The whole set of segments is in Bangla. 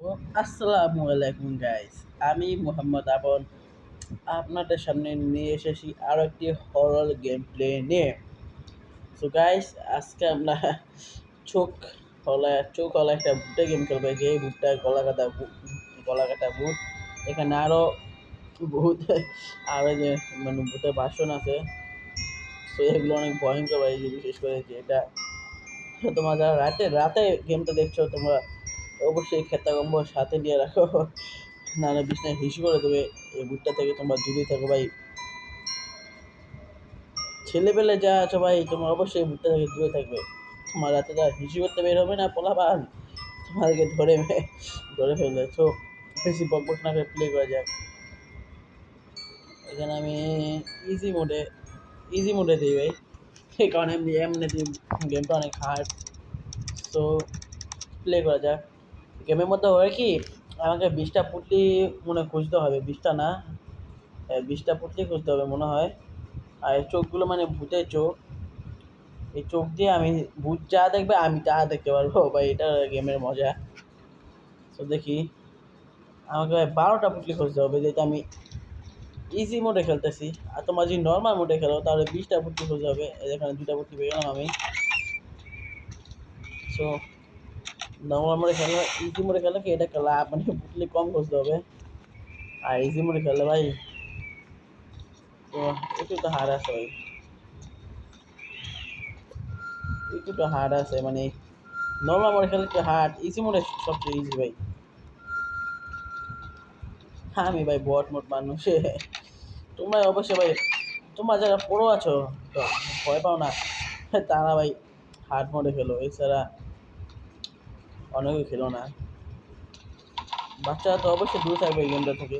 আসসালামু আলাইকুম গাইস। আমি মোহাম্মদ আপন আপনাদের সামনে নিয়ে এসেছি আরো একটি হরর গেম প্লে নিয়ে। সো গাইস, আজকে আমরা চোখ চোখ হলা একটা ভূতের গেম খেলবো। যে ভূতটা গলা কাটা ভূত। এখানে আরো ভূত আরো যে মানে ভূতের বাসন আছে। সো এগুলো অনেক ভয়ঙ্কর ভাই, বিশেষ করে যে এটা তোমরা যারা রাতে রাতে গেমটা দেখছো, তোমরা অবশ্যই খেতা কম্বল সাথে নিয়ে রাখো, নাহলে বিছনায় হিসু করে দেবে। এই ভুট্টা থেকে তোমরা দূরে থাকো ভাই। ছেলেবেলে যা আছো ভাই, তোমরা অবশ্যই এই ভুট্টা থেকে দূরে থাকবে। তোমার রাতে যা হিসু করতে বের হবে না পোলাপান, তোমাদেরকে ধরে ফেলবে। তো বেশি বকবক না করে প্লে করা যাক। এখানে আমি ইজি মোডে ইজি মোডে দিই ভাই, কারণ এমনিতে গেমটা অনেক হার্ড। তো প্লে করা যাক। গেমের মধ্যে হয় কি, আমাকে 20টা পুটলি মনে হয় খুঁজতে হবে, 20টা না, 20টা পুটলি খুঁজতে হবে মনে হয়। আর এই চোখগুলো মানে ভূতের চোখ। এই চোখ দিয়ে আমি ভূত যা দেখবে আমি তা দেখতে পারবো ভাই, এটা গেমের মজা। তো দেখি, আমাকে ভাই 12টা পুটলি খুঁজতে হবে, যেহেতু আমি ইজি মোডে খেলতেছি। আর তোমরা যদি নর্মাল মোডে খেলো তাহলে 20টা পুটলি খুঁজতে হবে। এখানে 2টা পুটলি পেয়ে গেলাম আমি। সো নর্মাল মোডে খেলে, ইজি মোডে খেলে কি এটা খেলা মানে পুটলি কম খুঁজতে হবে। আর ইজি মোডে খেললে ভাই তো একটু তো হার আছে ভাই, একটু তো হার্ড আছে মানে। নর্মাল মোডে খেলে একটু হার্ড, ইজি মোডে সবচেয়ে ইজি ভাই। আমি ভাই বট মোড মানুষ। তোমরা অবশ্যই ভাই, তোমরা যারা প্রো আছো তো ভয় পাও না, তারা ভাই হার্ড মোডে খেলো, এছাড়া অনেকে খেলো না। বাচ্চারা তো অবশ্যই দূরে থাকবে এই গেমটা থেকে,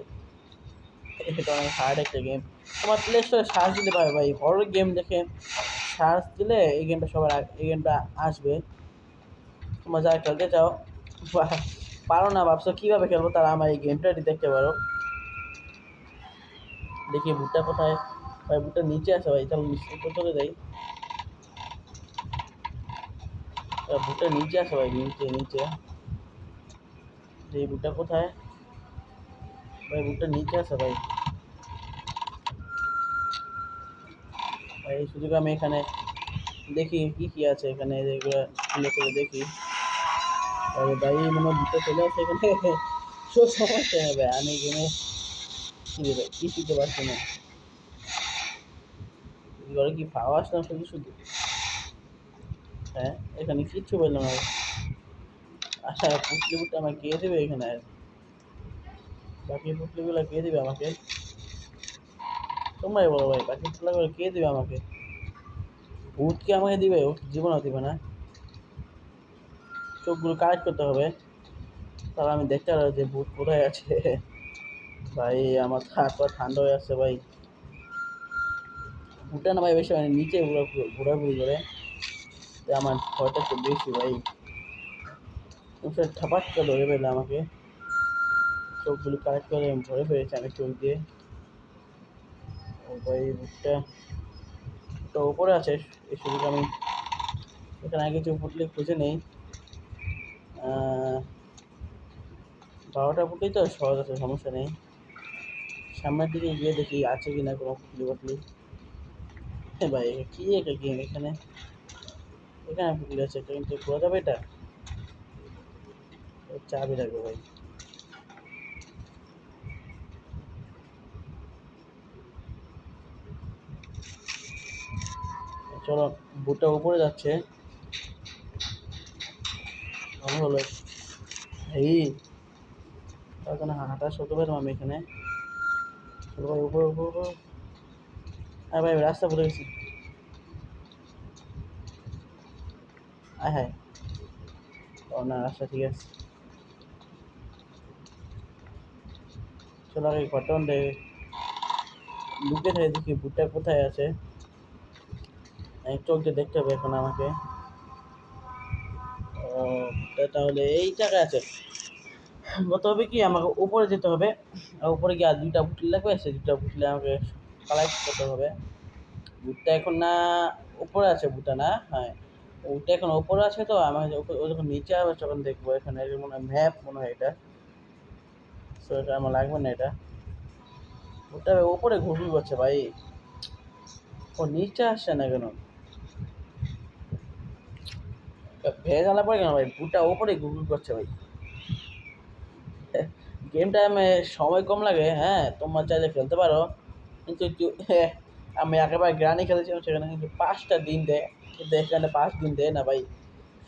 এটা অনেক হার্ড একটা গেম। তোমার প্লে স্টোরে সার্চ দিলে পাবে ভাই, হরর গেম দেখে সার্চ দিলে এই গেমটা আসবে। তোমরা যারা খেলতে চাও পারো না, ভাবছো কীভাবে খেলবো, তারা আমার এই গেমটা দেখতে পারো। দেখি ভুট্টা কোথায় ভাই, ভুট্টা নিচে আছে ভাই, তাহলে উপর চলে যাই। ভুট্টা নিচে আছে ভাই, নিচে নিচে। এই ভুট্টা কোথায় ভাই, ভুট্টা নিচে আছে ভাই। ভাই এই সুযোগে আমি এখানে দেখি কি কি আছে এখানে, যেগুলো খুলে খুলে দেখি। আরে ভাই মনে হয় ভুট্টা চলে আসে এখানে। সমস্যা হবে, আমি গেমে কি দেবে কি শিখতে পারছি না। এগুলো কি পাওয়া আসলাম শুধু শুধু। হ্যাঁ, এখানে কিচ্ছু বললাম না। আচ্ছা, পুটলি ভুট্টা আমাকে কে দেবে এখানে? আর বাকি পুটলিগুলো কে দেবে আমাকে? তোমরাই বলো ভাই, বাকি পুটলাগুলো কে দেবে আমাকে? ভূত কি আমাকে দিবে? ও জীবনও দিবে না। চোখগুলো কালেক্ট করতে হবে, তাহলে আমি দেখতে পারবো যে ভূত কোথায় আছে। ভাই আমার হাত পা ঠান্ডা হয়ে আসছে ভাই। ভুট্টা না ভাই বেশি মানে নিচে ঘোরাঘুরি করে, তাই আমার ভয়টা একটু বেশি ভাই। ঠাপাট করে ধরে ফেলে আমাকে, চোখগুলো কালেক্ট করে ধরে ফেলেছে আমি চোখ দিয়ে। ও ভাই ভুট্টা তো উপরে আছে, এই সুযোগ আমি এখানে আগে কিছু ফুটলে খুঁজে নেই। 12টা ফুটলেই তো সহজ আছে, সমস্যা নেই। সামনের দিকে গিয়ে দেখি আছে কি না কোনো ফুটলি ফুটলি। হ্যাঁ ভাই, কি একটা গেম এখানে, এখানে ফুটলি আছে একটা, কিন্তু খোলা যাবে এটা? চাবি লাগবে ভাই। চলো, বুটটা উপরে যাচ্ছে। ভালো হলো এই, তার জন্য হাঁটা শব্দ পেলাম আমি এখানে। চলো ভাই উপরে উপরে উপরে। হ্যাঁ ভাই, রাস্তা ভুলে গেছি। হ্যাঁ হ্যাঁ, ও না, রাস্তা ঠিক আছে। চলো আগে ঘরটা লুকে থাকে, দেখি ভুট্টা কোথায় আছে। চোখ দিয়ে দেখতে হবে এখন আমাকে। ও, ভুট্টা তাহলে এই জায়গায় আছে। বলতে হবে কি, আমাকে উপরে যেতে হবে। আর উপরে গিয়ে আর 2টা পুটলি লাগবে, সেই 2টা পুটলি আমাকে কালেক্ট করতে হবে। ভুট্টা এখন না উপরে আছে, ভুট্টা না, হ্যাঁ ওটা এখন উপরে আছে। তো আমার ও যখন নিচে আসবে তখন দেখবো। এখানে মনে হয় ম্যাপ, মনে হয় এটা। সো এটা আমার লাগবে না এটা। ওটা ওপরে ঘুরঘুর করছে ভাই। ও নিচে আসছে না কেন? ভেঙে গেলা পরে কেন ভাই? বুটটা ওপরে ঘুরঘুর করছে ভাই। গেমটা সময় কম লাগে, হ্যাঁ তোমরা চাইলে খেলতে পারো, কিন্তু একটু আমি একেবারে গ্রানি খেলেছিলাম, সেখানে কিন্তু 5টা দিন দেয়, কিন্তু এখানে 5 দিন দেয় না ভাই।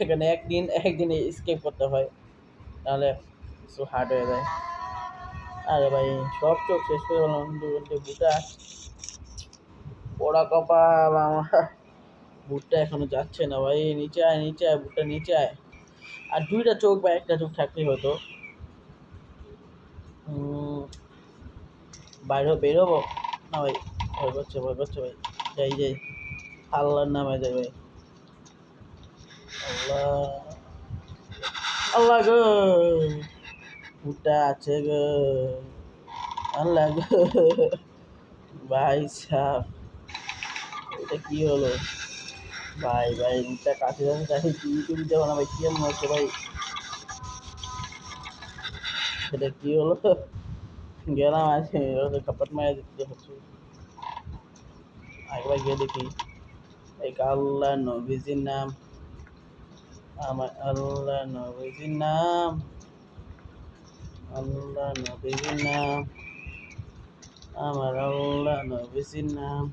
এখানে একদিনে স্কেপ করতে হয়, নাহলে কিছু হার্ড হয়ে যায়। আরে ভাই সব চোখ শেষ করে বললাম, কিন্তু বলতে বুটা পোড়া কপাল আমার। বুটটা এখনো যাচ্ছে না ভাই। নিচে আয়, নিচে আয়, বুটটা নিচে আয়। আর 2টা চোখ বা 1টা চোখ থাকলেই হতো। বাইরে বেরোবো না ভাই? ভয় করছে, ভয় করছে ভাই। যাই যাই, আল্লাহর নামে যাই ভাই। আল্লাহ, আল্লাহ গো, ভুট্টা আছে গো, আল্লাহ গো। ভাই সাহ, এটা কি হলো? ভাই ভাই ভুট্টা কাছে যাচ্ছে, তাই টিভি যাবো না ভাই, কি এমন হচ্ছে ভাই? এটা কি হলো? গেলাম আছে কাপাট মারা দিতে হচ্ছে। একবার গিয়ে দেখি। এই আল্লাহ নবীজির নাম, আমার আল্লাহ নবীজির নাম, আল্লাহ নবীজির নাম, আমার আল্লাহ নবীজির নাম,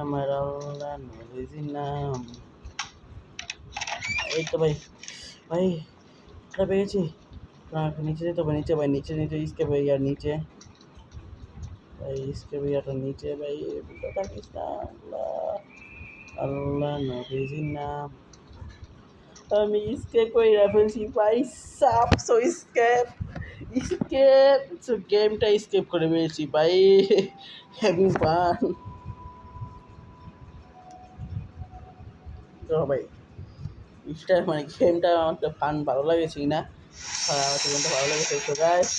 আমার আল্লাহ নবীজির নাম। এই তো ভাই, ভাই এটা পেয়েছি। নিচে যেতে হবে, নিচে ভাই, নিচে নিচে ইসকে ভাই, আর নিচে ভাই, ইসকে ভাই আর নিচে ভাই, বুঝতে থাকিস না। আল্লাহ, আল্লাহ নবীজির নাম। আমি স্কেপ কইরা ফেলছি ভাই সাপ, সো স্কেপ, স্কেপ, সো গেমটা স্কেপ করে ফেলেছি ভাই। Having fun. তো ভাই গেমটা আমার তো ফান ভালো লাগেছে না? আর আমার তো গেমটা ভালো লেগেছে। তো গাইস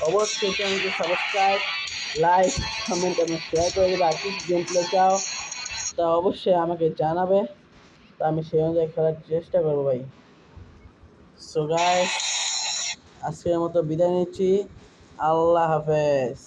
অবশ্যই চ্যানেলকে সাবস্ক্রাইব, লাইক, কমেন্ট এবং শেয়ার করে দেবে। আর কি গেম প্লে চাও তা অবশ্যই আমাকে জানাবে, তা আমি সেই অনুযায়ী খেলার চেষ্টা করবো ভাই। সো গাইস আজকের মতো বিদায় নিচ্ছি। আল্লাহ হাফেজ।